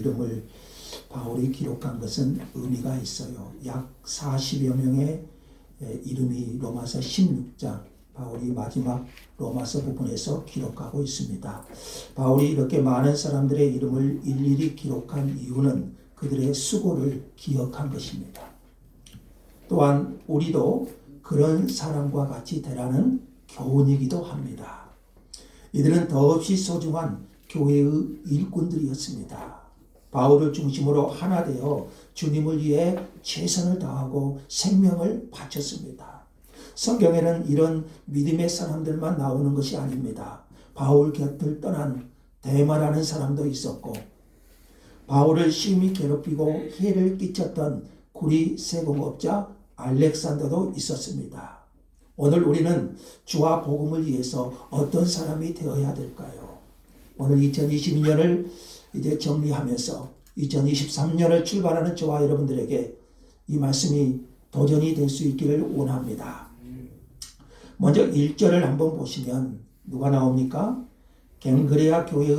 이름을 바울이 기록한 것은 의미가 있어요. 약 40여 명의 이름이 로마서 16장 바울이 마지막 로마서 부분에서 기록하고 있습니다. 바울이 이렇게 많은 사람들의 이름을 일일이 기록한 이유는 그들의 수고를 기억한 것입니다. 또한 우리도 그런 사람과 같이 되라는 교훈이기도 합니다. 이들은 더없이 소중한 교회의 일꾼들이었습니다. 바울을 중심으로 하나 되어 주님을 위해 최선을 다하고 생명을 바쳤습니다. 성경에는 이런 믿음의 사람들만 나오는 것이 아닙니다. 바울 곁을 떠난 데마라는 사람도 있었고 바울을 심히 괴롭히고 해를 끼쳤던 구리 세공업자 알렉산더도 있었습니다. 오늘 우리는 주와 복음을 위해서 어떤 사람이 되어야 될까요? 오늘 2022년을 이제 정리하면서 2023년을 출발하는 저와 여러분들에게 이 말씀이 도전이 될 수 있기를 원합니다. 먼저 1절을 한번 보시면 누가 나옵니까? 갱그레아 교회의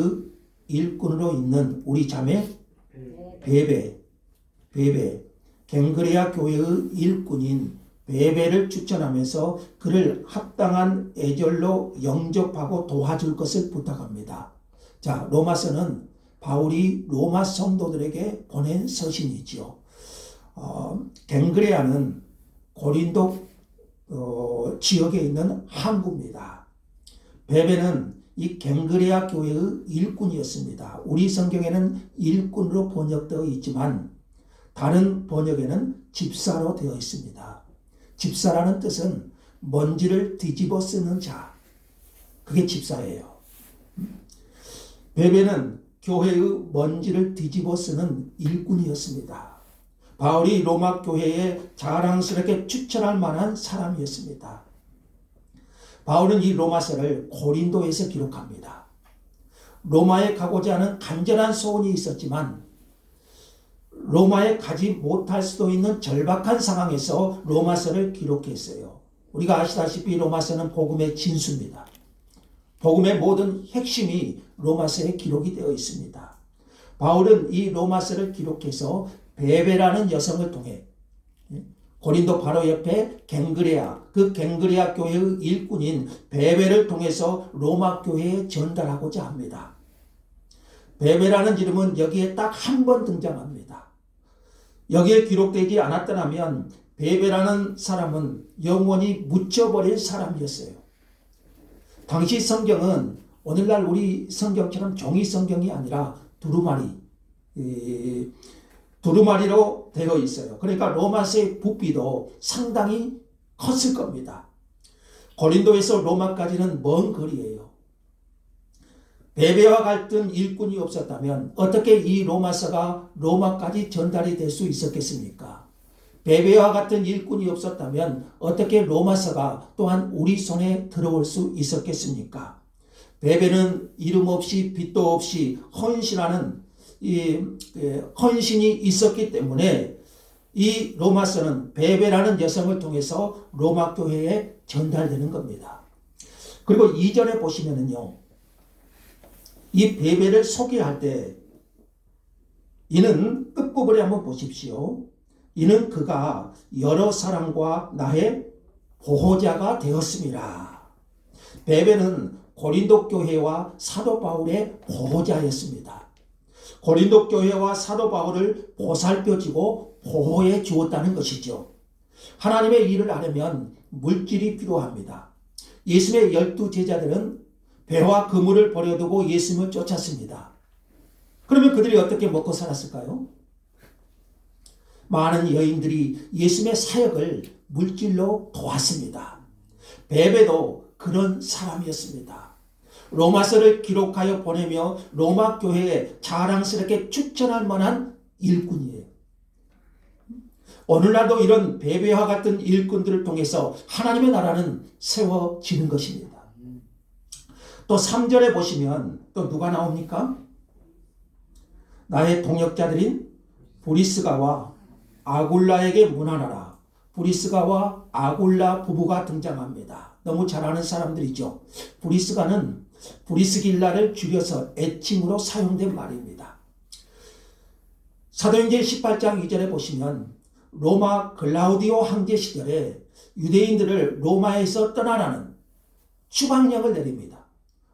일꾼으로 있는 우리 자매 베베 갱그레아 교회의 일꾼인 베베를 추천하면서 그를 합당한 애절로 영접하고 도와줄 것을 부탁합니다. 자, 로마서는 바울이 로마 성도들에게 보낸 서신이지요. 갱그레아는 고린도 지역에 있는 항구입니다. 베베는 이 갱그레아 교회의 일꾼이었습니다. 우리 성경에는 일꾼으로 번역되어 있지만 다른 번역에는 집사로 되어 있습니다. 집사라는 뜻은 먼지를 뒤집어 쓰는 자, 그게 집사예요. 베베는 교회의 먼지를 뒤집어 쓰는 일꾼이었습니다. 바울이 로마 교회에 자랑스럽게 추천할 만한 사람이었습니다. 바울은 이 로마서를 고린도에서 기록합니다. 로마에 가고자 하는 간절한 소원이 있었지만 로마에 가지 못할 수도 있는 절박한 상황에서 로마서를 기록했어요. 우리가 아시다시피 로마서는 복음의 진수입니다. 복음의 모든 핵심이 로마서에 기록이 되어 있습니다. 바울은 이 로마서를 기록해서 베베라는 여성을 통해 고린도 바로 옆에 갱그레아, 그 갱그레아 교회의 일꾼인 베베를 통해서 로마 교회에 전달하고자 합니다. 베베라는 이름은 여기에 딱 한 번 등장합니다. 여기에 기록되지 않았더라면 베베라는 사람은 영원히 묻혀버릴 사람이었어요. 당시 성경은 오늘날 우리 성경처럼 종이 성경이 아니라 두루마리로 되어 있어요. 그러니까 로마서의 부피도 상당히 컸을 겁니다. 고린도에서 로마까지는 먼 거리예요. 베베와 같은 일꾼이 없었다면 어떻게 이 로마서가 로마까지 전달이 될 수 있었겠습니까? 베베와 같은 일꾼이 없었다면 어떻게 로마서가 또한 우리 손에 들어올 수 있었겠습니까? 베베는 이름 없이 빛도 없이 헌신하는 헌신이 있었기 때문에 이 로마서는 베베라는 여성을 통해서 로마 교회에 전달되는 겁니다. 그리고 2절에 보시면은요, 이 베베를 소개할 때 이는 끝부분에 한번 보십시오. 이는 그가 여러 사람과 나의 보호자가 되었습니다. 베베는 고린도 교회와 사도 바울의 보호자였습니다. 고린도 교회와 사도 바울을 보살펴주고 보호해 주었다는 것이죠. 하나님의 일을 하려면 물질이 필요합니다. 예수님의 12제자들은 배와 그물을 버려두고 예수님을 쫓았습니다. 그러면 그들이 어떻게 먹고 살았을까요? 많은 여인들이 예수님의 사역을 물질로 도왔습니다. 베베도 그런 사람이었습니다. 로마서를 기록하여 보내며 로마 교회에 자랑스럽게 추천할 만한 일꾼이에요. 오늘날도 이런 베베와 같은 일꾼들을 통해서 하나님의 나라는 세워지는 것입니다. 또 3절에 보시면 또 누가 나옵니까? 나의 동역자들인 브리스가와 아굴라에게 문안하라. 브리스가와 아굴라 부부가 등장합니다. 너무 잘 아는 사람들이죠. 브리스가는 브리스길라를 줄여서 애칭으로 사용된 말입니다. 사도행전 18장 2절에 보시면 로마 글라우디오 황제 시절에 유대인들을 로마에서 떠나라는 추방령을 내립니다.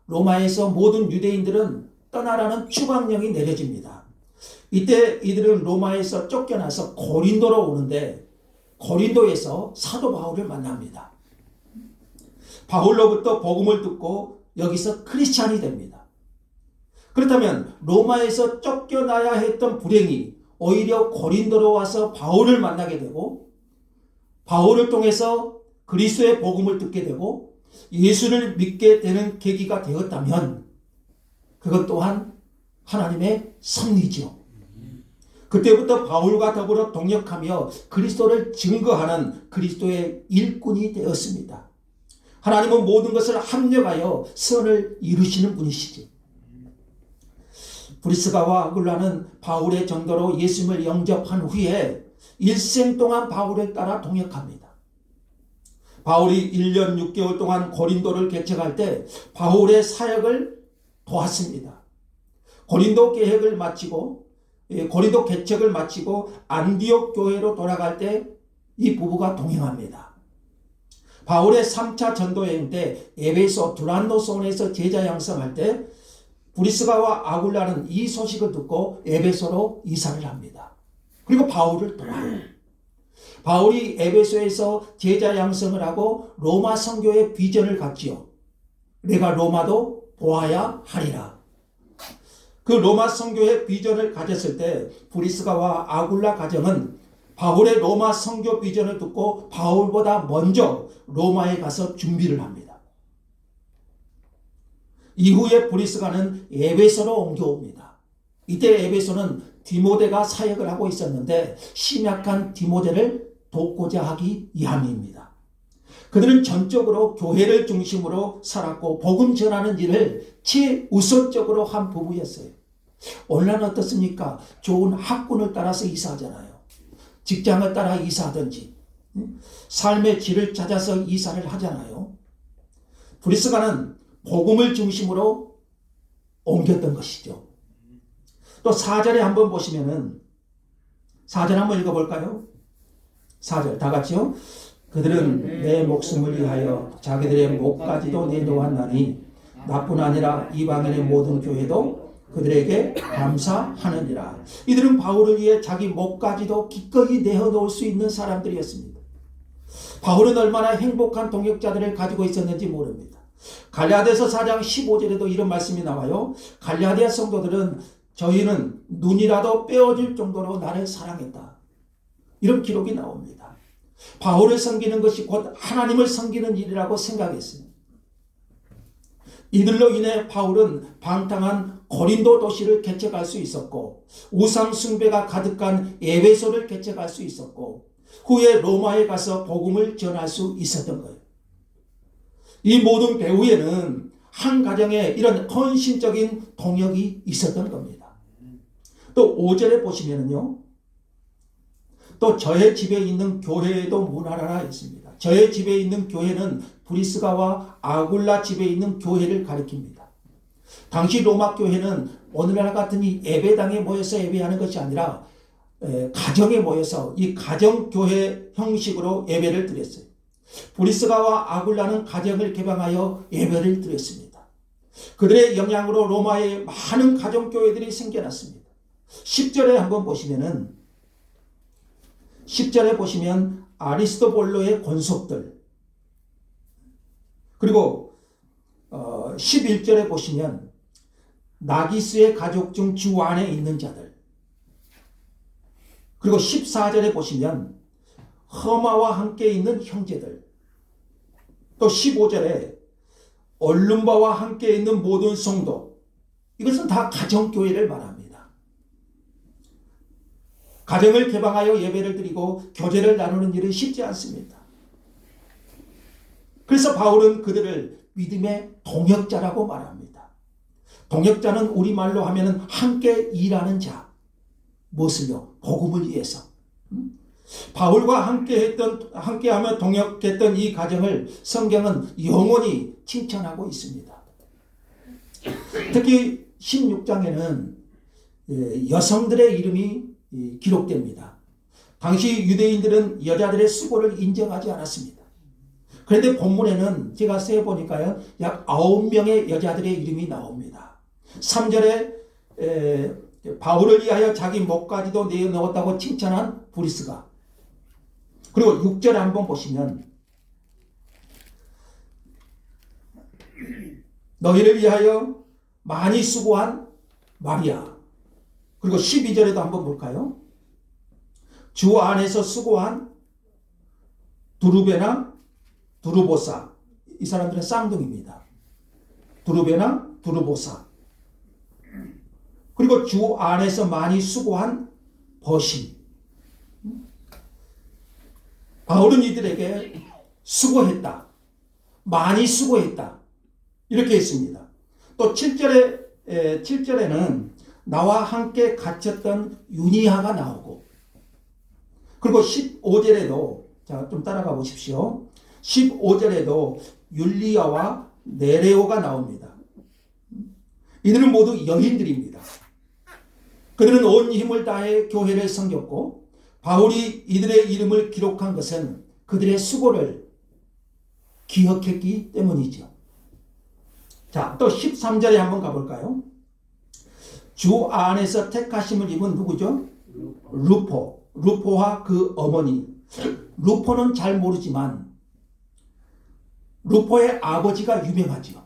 로마에서 모든 유대인들은 떠나라는 추방령이 내려집니다. 이때 이들은 로마에서 쫓겨나서 고린도로 오는데 고린도에서 사도 바울을 만납니다. 바울로부터 복음을 듣고 여기서 크리스찬이 됩니다. 그렇다면 로마에서 쫓겨나야 했던 불행이 오히려 고린도로 와서 바울을 만나게 되고 바울을 통해서 그리스도의 복음을 듣게 되고 예수를 믿게 되는 계기가 되었다면 그것 또한 하나님의 섭리죠. 그때부터 바울과 더불어 동역하며 그리스도를 증거하는 그리스도의 일꾼이 되었습니다. 하나님은 모든 것을 합력하여 선을 이루시는 분이시지. 브리스가와 아굴라는 바울의 정도로 예수님을 영접한 후에 일생 동안 바울을 따라 동역합니다. 바울이 1년 6개월 동안 고린도를 개척할 때 바울의 사역을 도왔습니다. 고린도 개척을 마치고 안디옥 교회로 돌아갈 때 이 부부가 동행합니다. 바울의 3차 전도여행 때 에베소 두란노손에서 제자 양성할 때 브리스가와 아굴라는 이 소식을 듣고 에베소로 이사를 합니다. 그리고 바울을 도와요. 바울이 에베소에서 제자 양성을 하고 로마 선교의 비전을 갖지요. 내가 로마도 보아야 하리라. 그 로마 선교의 비전을 가졌을 때 브리스가와 아굴라 가정은 바울의 로마 선교 비전을 듣고 바울보다 먼저 로마에 가서 준비를 합니다. 이후에 브리스가는 에베소로 옮겨옵니다. 이때 에베소는 디모데가 사역을 하고 있었는데 심약한 디모데를 돕고자 하기 위함입니다. 그들은 전적으로 교회를 중심으로 살았고 복음 전하는 일을 최우선적으로 한 부부였어요. 오늘날은 어떻습니까? 좋은 학군을 따라서 이사하잖아요. 직장을 따라 이사하든지 삶의 질을 찾아서 이사를 하잖아요. 브리스가는 복음을 중심으로 옮겼던 것이죠. 또 4절에 한번 보시면은 4절 한번 읽어볼까요? 4절 다 같이요. 그들은 내 목숨을 위하여 자기들의 목까지도 내놓았나니 나뿐 아니라 이방인의 모든 교회도 그들에게 감사하느니라. 이들은 바울을 위해 자기 목까지도 기꺼이 내어놓을 수 있는 사람들이었습니다. 바울은 얼마나 행복한 동역자들을 가지고 있었는지 모릅니다. 갈라디아서 4장 15절에도 이런 말씀이 나와요. 갈라디아 성도들은 저희는 눈이라도 빼어질 정도로 나를 사랑했다. 이런 기록이 나옵니다. 바울을 섬기는 것이 곧 하나님을 섬기는 일이라고 생각했습니다. 이들로 인해 바울은 방탕한 고린도 도시를 개척할 수 있었고 우상 숭배가 가득한 에베소를 개척할 수 있었고 후에 로마에 가서 복음을 전할 수 있었던 거예요. 이 모든 배후에는 한 가정에 이런 헌신적인 동역이 있었던 겁니다. 또 5절에 보시면은요. 또 저의 집에 있는 교회에도 문하라라 있습니다. 저의 집에 있는 교회는 브리스가와 아굴라 집에 있는 교회를 가리킵니다. 당시 로마 교회는 오늘날 같은 이 예배당에 모여서 예배하는 것이 아니라 가정에 모여서 이 가정교회 형식으로 예배를 드렸어요. 브리스가와 아굴라는 가정을 개방하여 예배를 드렸습니다. 그들의 영향으로 로마에 많은 가정교회들이 생겨났습니다. 10절에 한번 보시면은 10절에 보시면 아리스토볼로의 권속들 그리고 11절에 보시면 나기스의 가족 중 주 안에 있는 자들 그리고 14절에 보시면 허마와 함께 있는 형제들 또 15절에 얼룸바와 함께 있는 모든 성도 이것은 다 가정교회를 말합니다. 가정을 개방하여 예배를 드리고 교제를 나누는 일은 쉽지 않습니다. 그래서 바울은 그들을 믿음의 동역자라고 말합니다. 동역자는 우리말로 하면 함께 일하는 자. 무엇을요? 복음을 위해서. 바울과 함께하며 동역했던 이 가정을 성경은 영원히 칭찬하고 있습니다. 특히 16장에는 여성들의 이름이 기록됩니다. 당시 유대인들은 여자들의 수고를 인정하지 않았습니다. 그런데 본문에는 제가 세어보니까요, 약 9명의 여자들의 이름이 나옵니다. 3절에 바울을 위하여 자기 목까지도 내어놓았다고 칭찬한 브리스가, 그리고 6절에 한번 보시면 너희를 위하여 많이 수고한 마리아, 그리고 12절에도 한번 볼까요? 주 안에서 수고한 두루베나 두루보사, 이 사람들은 쌍둥이입니다. 두루베나 두루보사, 그리고 주 안에서 많이 수고한 버시. 바울은 이들에게 수고했다, 많이 수고했다, 이렇게 했습니다. 또 7절에는 나와 함께 갇혔던 유니아가 나오고, 그리고 15절에도, 자, 좀 따라가 보십시오. 15절에도 율리아와 네레오가 나옵니다. 이들은 모두 여인들입니다. 그들은 온 힘을 다해 교회를 섬겼고, 바울이 이들의 이름을 기록한 것은 그들의 수고를 기억했기 때문이죠. 자, 또 13절에 한번 가볼까요? 주 안에서 택하심을 입은 누구죠? 루포. 루포와 그 어머니. 루포는 잘 모르지만 루포의 아버지가 유명하죠.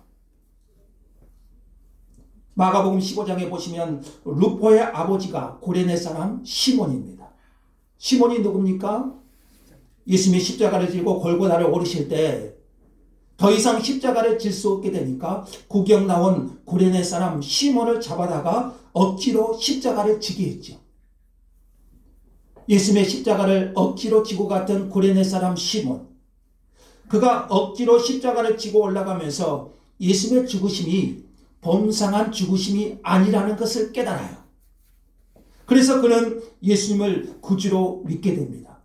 마가복음 15장에 보시면 루포의 아버지가 구레네 사람 시몬입니다. 시몬이 누굽니까? 예수님이 십자가를 지고 골고다를 오르실 때 더 이상 십자가를 질 수 없게 되니까 구경 나온 구레네 사람 시몬을 잡아다가 억지로 십자가를 지게 했죠. 예수님의 십자가를 억지로 지고 갔던 구레네 사람 시몬, 그가 억지로 십자가를 지고 올라가면서 예수님의 죽으심이 범상한 죽으심이 아니라는 것을 깨달아요. 그래서 그는 예수님을 구주로 믿게 됩니다.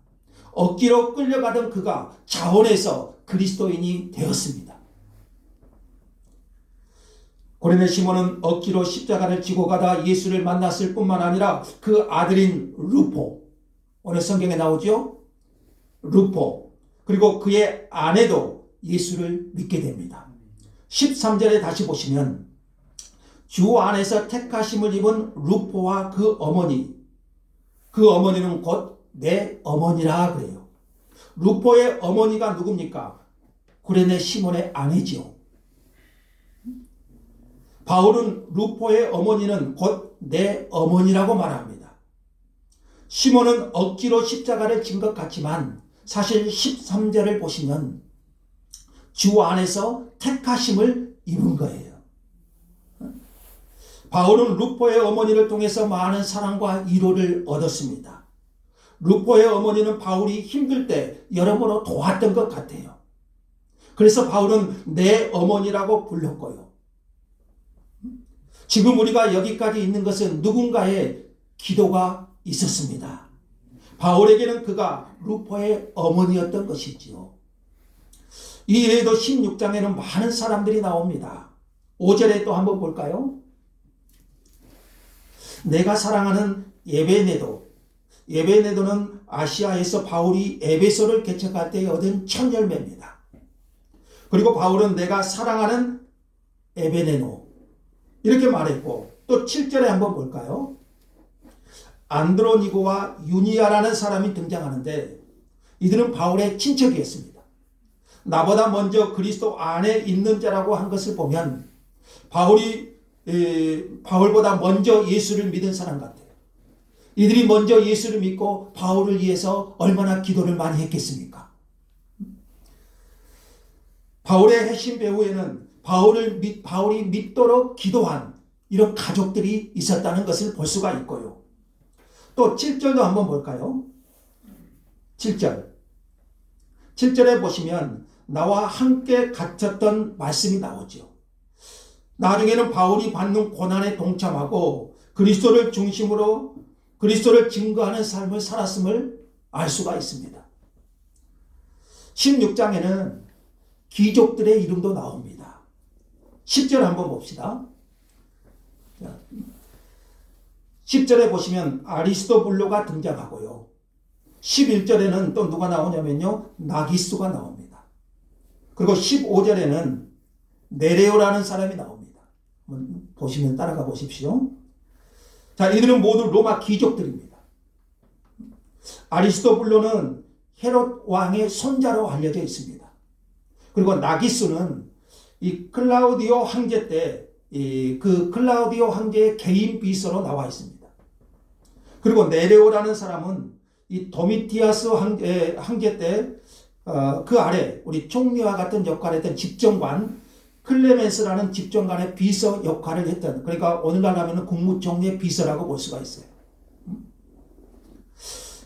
억지로 끌려가던 그가 자원해서 그리스도인이 되었습니다. 고레네 시몬은 억지로 십자가를 지고 가다 예수를 만났을 뿐만 아니라 그 아들인 루포, 오늘 성경에 나오죠? 루포, 그리고 그의 아내도 예수를 믿게 됩니다. 13절에 다시 보시면 주 안에서 택하심을 입은 루포와 그 어머니, 그 어머니는 곧 내 어머니라 그래요. 루포의 어머니가 누굽니까? 구레네 시몬의 아내지요. 바울은 루포의 어머니는 곧 내 어머니라고 말합니다. 시몬은 억지로 십자가를 진 것 같지만 사실 13절을 보시면 주 안에서 택하심을 입은 거예요. 바울은 루포의 어머니를 통해서 많은 사랑과 위로를 얻었습니다. 루포의 어머니는 바울이 힘들 때 여러모로 도왔던 것 같아요. 그래서 바울은 내 어머니라고 불렀고요. 지금 우리가 여기까지 있는 것은 누군가의 기도가 있었습니다. 바울에게는 그가 루포의 어머니였던 것이지요. 이외에도 16장에는 많은 사람들이 나옵니다. 5절에 또 한번 볼까요? 내가 사랑하는 에베네도. 에베네도는 아시아에서 바울이 에베소를 개척할 때 얻은 첫 열매입니다. 그리고 바울은 내가 사랑하는 에베네노, 이렇게 말했고, 또 7절에 한번 볼까요? 안드로니고와 유니아라는 사람이 등장하는데 이들은 바울의 친척이었습니다. 나보다 먼저 그리스도 안에 있는 자라고 한 것을 보면 바울보다 먼저 예수를 믿은 사람 같아요. 이들이 먼저 예수를 믿고 바울을 위해서 얼마나 기도를 많이 했겠습니까? 바울의 핵심 배후에는 바울이 믿도록 기도한 이런 가족들이 있었다는 것을 볼 수가 있고요. 또 7절도 한번 볼까요? 7절에 보시면 나와 함께 갇혔던 말씀이 나오죠. 나중에는 바울이 받는 고난에 동참하고 그리스도를 중심으로 그리스도를 증거하는 삶을 살았음을 알 수가 있습니다. 16장에는 귀족들의 이름도 나옵니다. 10절 한번 봅시다. 10절에 보시면 아리스토블로가 등장하고요. 11절에는 또 누가 나오냐면요. 나기수가 나옵니다. 그리고 15절에는 네레오라는 사람이 나옵니다. 보시면 따라가 보십시오. 자, 이들은 모두 로마 귀족들입니다. 아리스토블로는 헤롯 왕의 손자로 알려져 있습니다. 그리고 나기수는 이 클라우디오 황제 때 그 클라우디오 황제의 개인 비서로 나와 있습니다. 그리고 네레오라는 사람은 이 도미티아스 황제 때 그 아래 우리 총리와 같은 역할을 했던 집정관 클레멘스라는 집정관의 비서 역할을 했던, 그러니까 오늘날 하면 국무총리의 비서라고 볼 수가 있어요.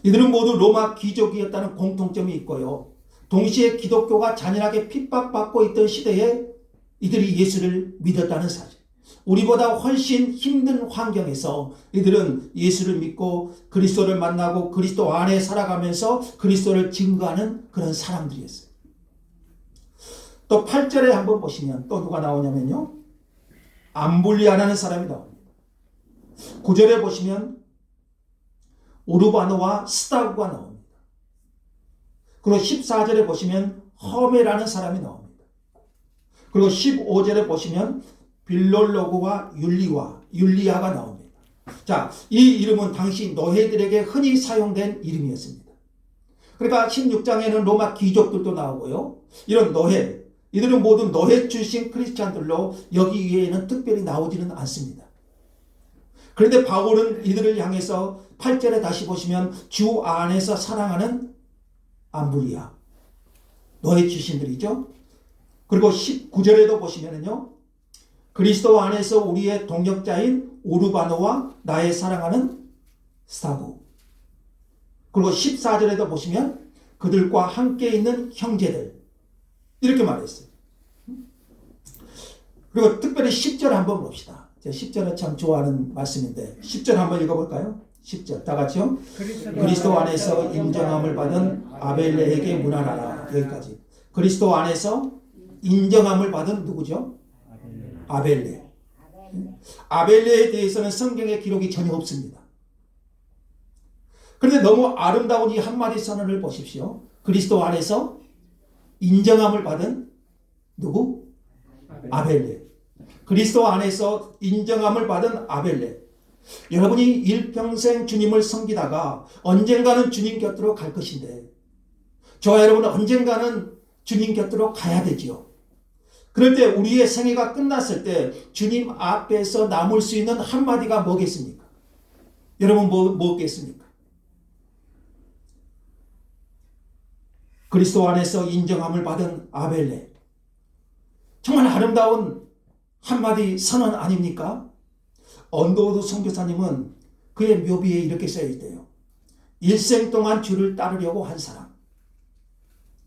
이들은 모두 로마 귀족이었다는 공통점이 있고요. 동시에 기독교가 잔인하게 핍박받고 있던 시대에 이들이 예수를 믿었다는 사실. 우리보다 훨씬 힘든 환경에서 이들은 예수를 믿고 그리스도를 만나고 그리스도 안에 살아가면서 그리스도를 증거하는 그런 사람들이었어요. 또 8절에 한번 보시면 또 누가 나오냐면요. 암블리아라는 사람이 나옵니다. 9절에 보시면 우르바노와 스타구가 나옵니다. 그리고 14절에 보시면 허메라는 사람이 나옵니다. 그리고 15절에 보시면 빌롤로그와 율리아가 나옵니다. 자, 이 이름은 당시 노예들에게 흔히 사용된 이름이었습니다. 그러니까 16장에는 로마 귀족들도 나오고요. 이런 노예, 이들은 모두 노예 출신 크리스찬들로 여기 위에는 특별히 나오지는 않습니다. 그런데 바울은 이들을 향해서 8절에 다시 보시면 주 안에서 사랑하는 암블리아, 노예 출신들이죠. 그리고 19절에도 보시면은요. 그리스도 안에서 우리의 동역자인 우르바노와 나의 사랑하는 스타구. 그리고 14절에도 보시면 그들과 함께 있는 형제들. 이렇게 말했어요. 그리고 특별히 10절 한번 봅시다. 제가 10절은 참 좋아하는 말씀인데 10절 한번 읽어볼까요? 10절 다 같이요. 그리스도 안에서 인정함을 받은 아벨레에게 문안하라. 여기까지. 그리스도 안에서 인정함을 받은 누구죠? 아벨레. 아벨레에 대해서는 성경에 기록이 전혀 없습니다. 그런데 너무 아름다운 이 한마디 선언을 보십시오. 그리스도 안에서 인정함을 받은 누구? 아벨레. 그리스도 안에서 인정함을 받은 아벨레. 여러분이 일평생 주님을 섬기다가 언젠가는 주님 곁으로 갈 것인데 저와 여러분은 언젠가는 주님 곁으로 가야 되지요. 그럴 때 우리의 생애가 끝났을 때 주님 앞에서 남을 수 있는 한마디가 뭐겠습니까? 여러분 뭐겠습니까? 그리스도 안에서 인정함을 받은 아벨레. 정말 아름다운 한마디 선언 아닙니까? 언더우드 선교사님은 그의 묘비에 이렇게 써있대요. 일생 동안 주를 따르려고 한 사람.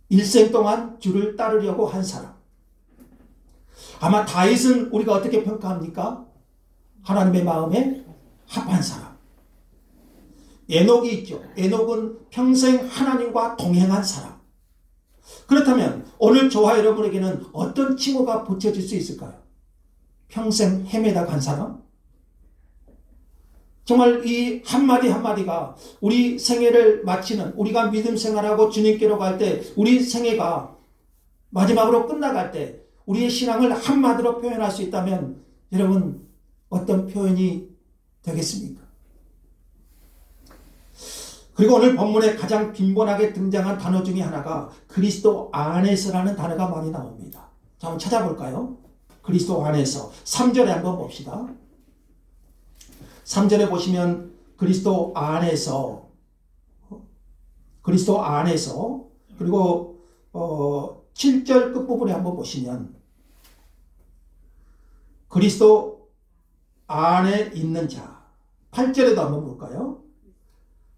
일생 동안 주를 따르려고 한 사람. 아마 다윗은 우리가 어떻게 평가합니까? 하나님의 마음에 합한 사람. 에녹이 있죠. 에녹은 평생 하나님과 동행한 사람. 그렇다면 오늘 저와 여러분에게는 어떤 칭호가 붙여질 수 있을까요? 평생 헤매다 간 사람? 정말 이 한마디 한마디가 우리 생애를 마치는, 우리가 믿음 생활하고 주님께로 갈 때 우리 생애가 마지막으로 끝나갈 때 우리의 신앙을 한마디로 표현할 수 있다면 여러분 어떤 표현이 되겠습니까? 그리고 오늘 본문에 가장 빈번하게 등장한 단어 중에 하나가 그리스도 안에서라는 단어가 많이 나옵니다. 자, 한번 찾아볼까요? 그리스도 안에서. 3절에 한번 봅시다. 3절에 보시면 그리스도 안에서 그리고 7절 끝부분에 한번 보시면 그리스도 안에 있는 자. 8절에도 한번 볼까요?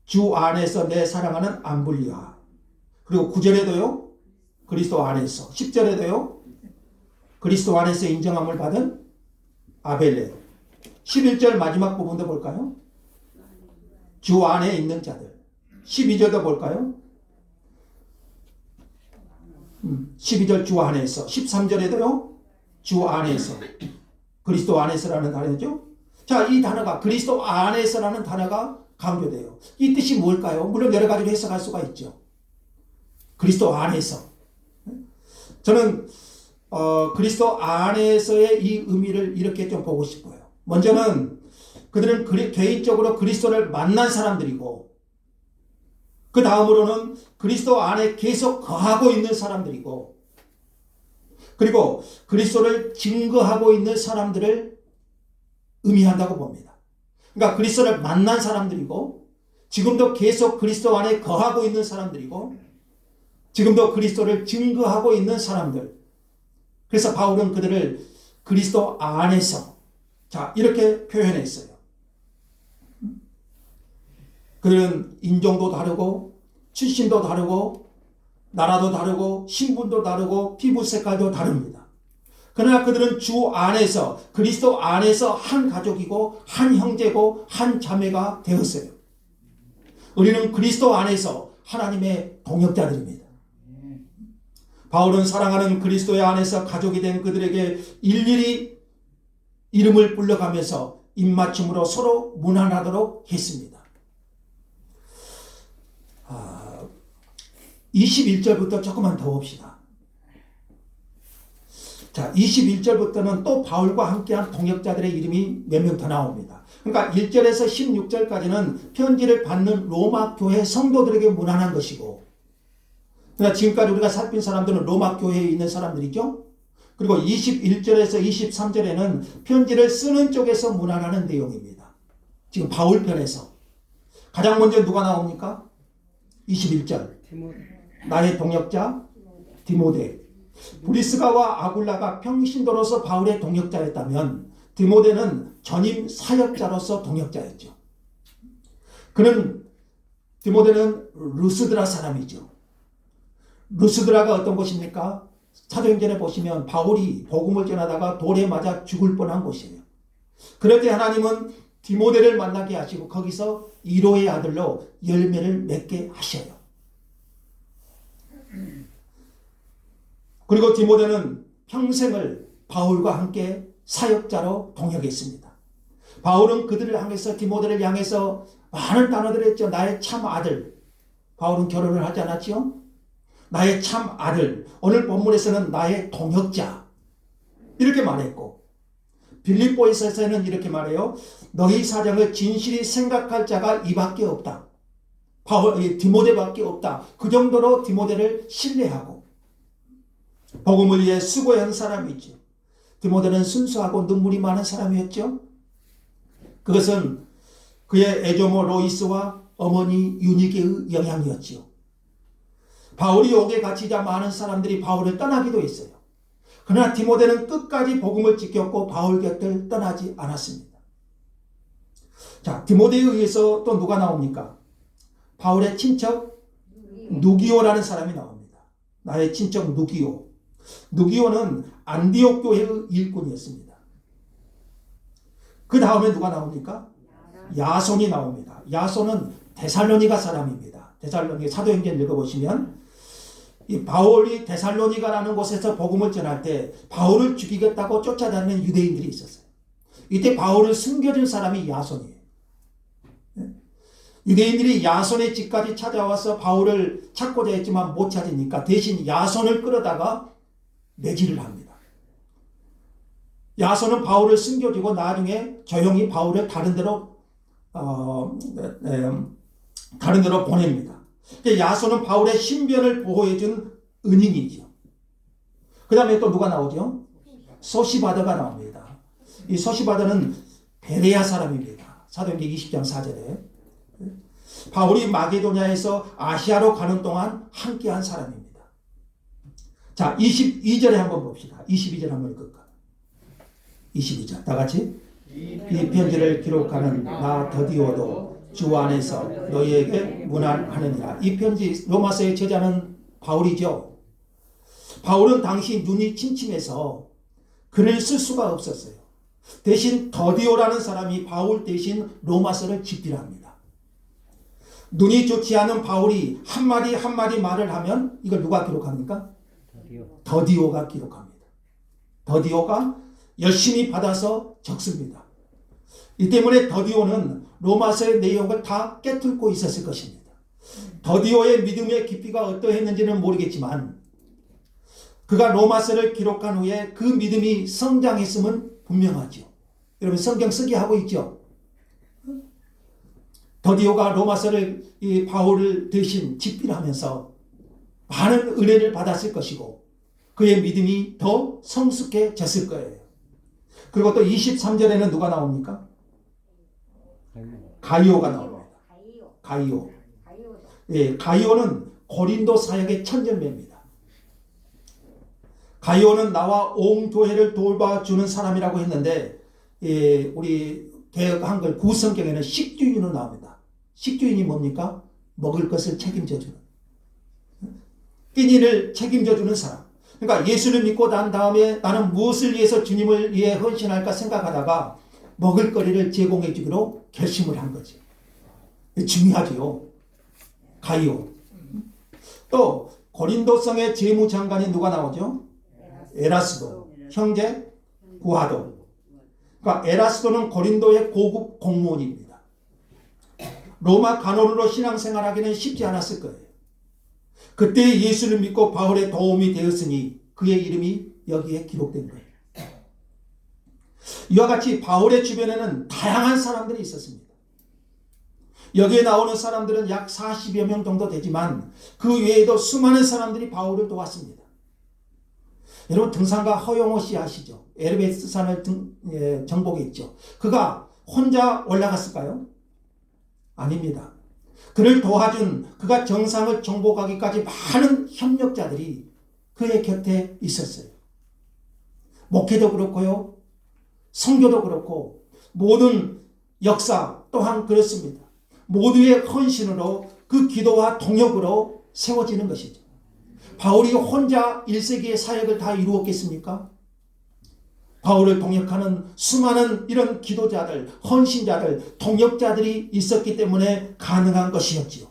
주 안에서 내 사랑하는 암블리아. 그리고 9절에도요. 그리스도 안에서. 10절에도요. 그리스도 안에서 인정함을 받은 아벨레. 11절 마지막 부분도 볼까요? 주 안에 있는 자들. 12절도 볼까요? 12절 주 안에서. 13절에도요. 주 안에서. 그리스도 안에서라는 단어죠. 자, 이 단어가 그리스도 안에서라는 단어가 강조돼요. 이 뜻이 뭘까요? 물론 여러 가지로 해석할 수가 있죠. 그리스도 안에서. 저는 그리스도 안에서의 이 의미를 이렇게 좀 보고 싶어요. 먼저는 그들은 개인적으로 그리스도를 만난 사람들이고, 그 다음으로는 그리스도 안에 계속 거하고 있는 사람들이고, 그리고 그리스도를 증거하고 있는 사람들을 의미한다고 봅니다. 그러니까 그리스도를 만난 사람들이고, 지금도 계속 그리스도 안에 거하고 있는 사람들이고, 지금도 그리스도를 증거하고 있는 사람들. 그래서 바울은 그들을 그리스도 안에서, 자, 이렇게 표현했어요. 그들은 인종도 다르고, 출신도 다르고, 나라도 다르고, 신분도 다르고, 피부 색깔도 다릅니다. 그러나 그들은 주 안에서, 그리스도 안에서 한 가족이고, 한 형제고, 한 자매가 되었어요. 우리는 그리스도 안에서 하나님의 동역자들입니다. 바울은 사랑하는 그리스도의 안에서 가족이 된 그들에게 일일이 이름을 불러가면서 입맞춤으로 서로 문안하도록 했습니다. 21절부터 조금만 더 봅시다. 자, 21절부터는 또 바울과 함께한 동역자들의 이름이 몇 명 더 나옵니다. 그러니까 1절에서 16절까지는 편지를 받는 로마 교회 성도들에게 문안한 것이고, 그러나 지금까지 우리가 살핀 사람들은 로마 교회에 있는 사람들이죠. 그리고 21절에서 23절에는 편지를 쓰는 쪽에서 문안하는 내용입니다. 지금 바울 편에서. 가장 먼저 누가 나옵니까? 21절. 나의 동역자 디모데. 브리스가와 아굴라가 평신도로서 바울의 동역자였다면 디모데는 전임 사역자로서 동역자였죠. 디모데는 루스드라 사람이죠. 루스드라가 어떤 곳입니까? 사도행전에 보시면 바울이 복음을 전하다가 돌에 맞아 죽을 뻔한 곳이에요. 그럴 때 하나님은 디모데를 만나게 하시고 거기서 이로의 아들로 열매를 맺게 하셔요. 그리고 디모데는 평생을 바울과 함께 사역자로 동역했습니다. 바울은 그들을 향해서, 디모데를 향해서 많은 단어들을 했죠. 나의 참 아들. 바울은 결혼을 하지 않았죠? 나의 참 아들. 오늘 본문에서는 나의 동역자. 이렇게 말했고, 빌립보에서는 이렇게 말해요. 너희 사정을 진실히 생각할 자가 이밖에 없다. 디모데밖에 없다. 그 정도로 디모데를 신뢰하고 복음을 위해 수고한 사람이죠. 디모데는 순수하고 눈물이 많은 사람이었죠. 그것은 그의 애조모 로이스와 어머니 유니게의 영향이었죠. 바울이 옥에 갇히자 많은 사람들이 바울을 떠나기도 했어요. 그러나 디모데는 끝까지 복음을 지켰고 바울 곁을 떠나지 않았습니다. 자, 디모데에 의해서 또 누가 나옵니까? 바울의 친척 누기오라는 사람이 나옵니다. 나의 친척 누기오. 누기오는 안디옥 교회의 일꾼이었습니다. 그 다음에 누가 나옵니까? 야손이 나옵니다. 야손은 데살로니가 사람입니다. 데살로니가 사도행전 읽어보시면 이 바울이 데살로니가라는 곳에서 복음을 전할 때 바울을 죽이겠다고 쫓아다니는 유대인들이 있었어요. 이때 바울을 숨겨준 사람이 야손이에요. 유대인들이 야손의 집까지 찾아와서 바울을 찾고자 했지만 못 찾으니까 대신 야손을 끌어다가 매질을 합니다. 야손은 바울을 숨겨주고 나중에 조용히 바울을 다른 데로 보냅니다. 야손은 바울의 신변을 보호해준 은인이죠. 그 다음에 또 누가 나오죠? 소시바더가 나옵니다. 이 소시바더는 베레아 사람입니다. 사도행전 20장 4절에. 바울이 마게도냐에서 아시아로 가는 동안 함께한 사람입니다. 자, 22절에 한번 봅시다. 22절 한번 읽을까? 22절 다 같이. 이 편지를 기록하는 나 더디오도 주 안에서 너희에게 문안하느니라. 이 편지 로마서의 저자는 바울이죠. 바울은 당시 눈이 침침해서 글을 쓸 수가 없었어요. 대신 더디오라는 사람이 바울 대신 로마서를 집필합니다. 눈이 좋지 않은 바울이 한마디 한마디 말을 하면 이걸 누가 기록합니까? 더디오가 기록합니다. 더디오가 열심히 받아서 적습니다. 이 때문에 더디오는 로마서의 내용을 다 깨뚫고 있었을 것입니다. 더디오의 믿음의 깊이가 어떠했는지는 모르겠지만 그가 로마서를 기록한 후에 그 믿음이 성장했음은 분명하죠. 여러분 성경 쓰기 하고 있죠. 더디오가 로마서를 이 바울을 대신 집필하면서 많은 은혜를 받았을 것이고 그의 믿음이 더 성숙해졌을 거예요. 그리고 또 23절에는 누가 나옵니까? 가이오가 나옵니다. 가이오. 예, 가이오는 고린도 사역의 천절매입니다. 가이오는 나와 온 교회를 돌봐주는 사람이라고 했는데 예, 우리 개역 한글 구성경에는 식주인으로 나옵니다. 식주인이 뭡니까? 먹을 것을 책임져주는, 끼니를 책임져주는 사람. 그러니까 예수를 믿고 난 다음에 나는 무엇을 위해서 주님을 위해 헌신할까 생각하다가 먹을거리를 제공해 주기로 결심을 한 거죠. 중요하죠. 가이오. 또 고린도성의 재무장관이 누가 나오죠? 에라스도. 형제 구하도. 그러니까 에라스도는 고린도의 고급 공무원입니다. 로마 간호르로 신앙생활하기는 쉽지 않았을 거예요. 그때 예수를 믿고 바울의 도움이 되었으니 그의 이름이 여기에 기록된 거예요. 이와 같이 바울의 주변에는 다양한 사람들이 있었습니다. 여기에 나오는 사람들은 약 40여 명 정도 되지만 그 외에도 수많은 사람들이 바울을 도왔습니다. 여러분 등산가 허용호 씨 아시죠? 에르베스 산을 정복했죠. 그가 혼자 올라갔을까요? 아닙니다. 그를 도와준 그가 정상을 정복하기까지 많은 협력자들이 그의 곁에 있었어요. 목회도 그렇고요. 선교도 그렇고 모든 역사 또한 그렇습니다. 모두의 헌신으로 그 기도와 동역으로 세워지는 것이죠. 바울이 혼자 1세기의 사역을 다 이루었겠습니까? 바울을 동역하는 수많은 이런 기도자들, 헌신자들, 동역자들이 있었기 때문에 가능한 것이었지요.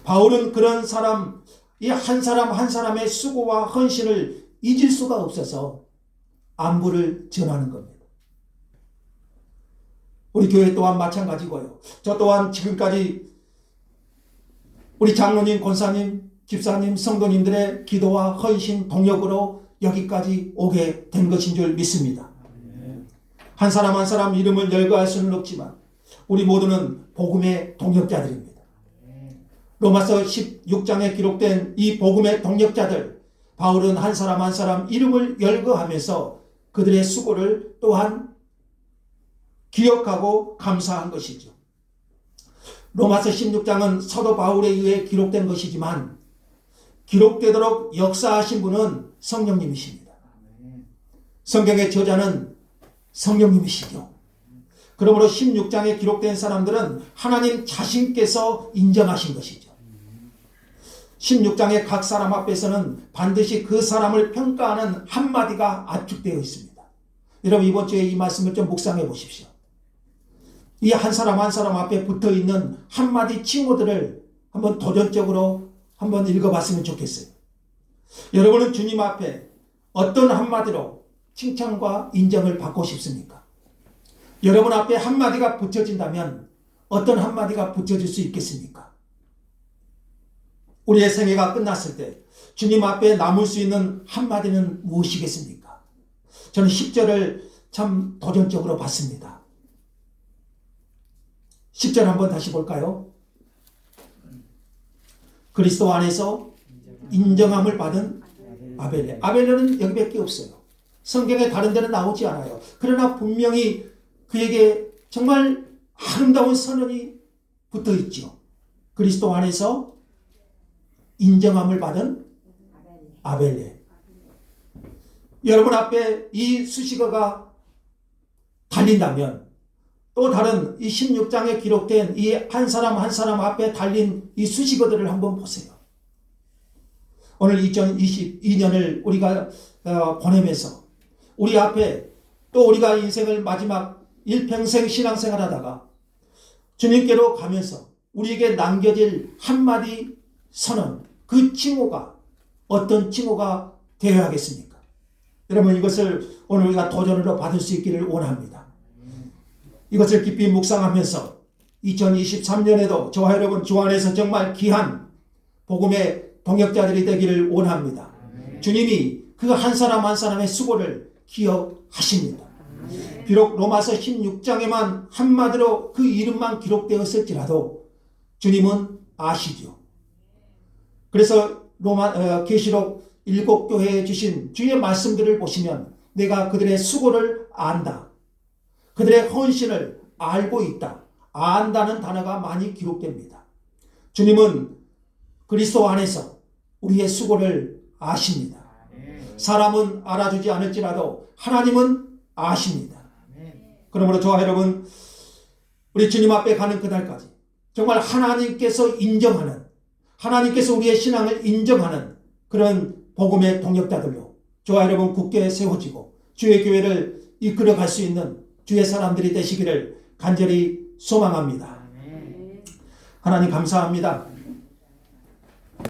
바울은 그런 사람, 이 한 사람 한 사람의 수고와 헌신을 잊을 수가 없어서 안부를 전하는 겁니다. 우리 교회 또한 마찬가지고요. 저 또한 지금까지 우리 장로님, 권사님, 집사님, 성도님들의 기도와 헌신, 동역으로 여기까지 오게 된 것인 줄 믿습니다. 한 사람 한 사람 이름을 열거할 수는 없지만 우리 모두는 복음의 동역자들입니다. 로마서 16장에 기록된 이 복음의 동역자들, 바울은 한 사람 한 사람 이름을 열거하면서 그들의 수고를 또한 기억하고 감사한 것이죠. 로마서 16장은 사도 바울에 의해 기록된 것이지만 기록되도록 역사하신 분은 성령님이십니다. 성경의 저자는 성령님이시죠. 그러므로 16장에 기록된 사람들은 하나님 자신께서 인정하신 것이죠. 16장의 각 사람 앞에서는 반드시 그 사람을 평가하는 한마디가 압축되어 있습니다. 여러분 이번 주에 이 말씀을 좀 묵상해 보십시오. 이 한 사람 한 사람 앞에 붙어있는 한마디 칭호들을 한번 도전적으로 한번 읽어봤으면 좋겠어요. 여러분은 주님 앞에 어떤 한마디로 칭찬과 인정을 받고 싶습니까? 여러분 앞에 한마디가 붙여진다면 어떤 한마디가 붙여질 수 있겠습니까? 우리의 생애가 끝났을 때 주님 앞에 남을 수 있는 한마디는 무엇이겠습니까? 저는 10절을 참 도전적으로 봤습니다. 10절 한번 다시 볼까요? 그리스도 안에서 인정함을 받은 아벨레. 아벨레는 여기밖에 없어요. 성경에 다른 데는 나오지 않아요. 그러나 분명히 그에게 정말 아름다운 선언이 붙어 있죠. 그리스도 안에서 인정함을 받은 아벨레. 여러분 앞에 이 수식어가 달린다면 또 다른 이 16장에 기록된 이 한 사람 한 사람 앞에 달린 이 수식어들을 한번 보세요. 오늘 2022년을 우리가 보내면서 우리 앞에 또 우리가 인생을 마지막 일평생 신앙생활 하다가 주님께로 가면서 우리에게 남겨질 한마디 선언, 그 칭호가 어떤 칭호가 되어야 하겠습니까? 여러분 이것을 오늘 우리가 도전으로 받을 수 있기를 원합니다. 이것을 깊이 묵상하면서 2023년에도 저와 여러분 주 안에서 정말 귀한 복음의 동역자들이 되기를 원합니다. 주님이 그 한 사람 한 사람의 수고를 기억하십니다. 비록 로마서 16장에만 한마디로 그 이름만 기록되었을지라도 주님은 아시죠. 그래서 계시록 7교회에 주신 주의 말씀들을 보시면 내가 그들의 수고를 안다. 그들의 헌신을 알고 있다. 안다는 단어가 많이 기록됩니다. 주님은 그리스도 안에서 우리의 수고를 아십니다. 사람은 알아주지 않을지라도 하나님은 아십니다. 그러므로 저와 여러분 우리 주님 앞에 가는 그날까지 정말 하나님께서 인정하는, 하나님께서 우리의 신앙을 인정하는 그런 복음의 동역자들로 저와 여러분 굳게 세워지고 주의 교회를 이끌어갈 수 있는 주의 사람들이 되시기를 간절히 소망합니다. 하나님 감사합니다.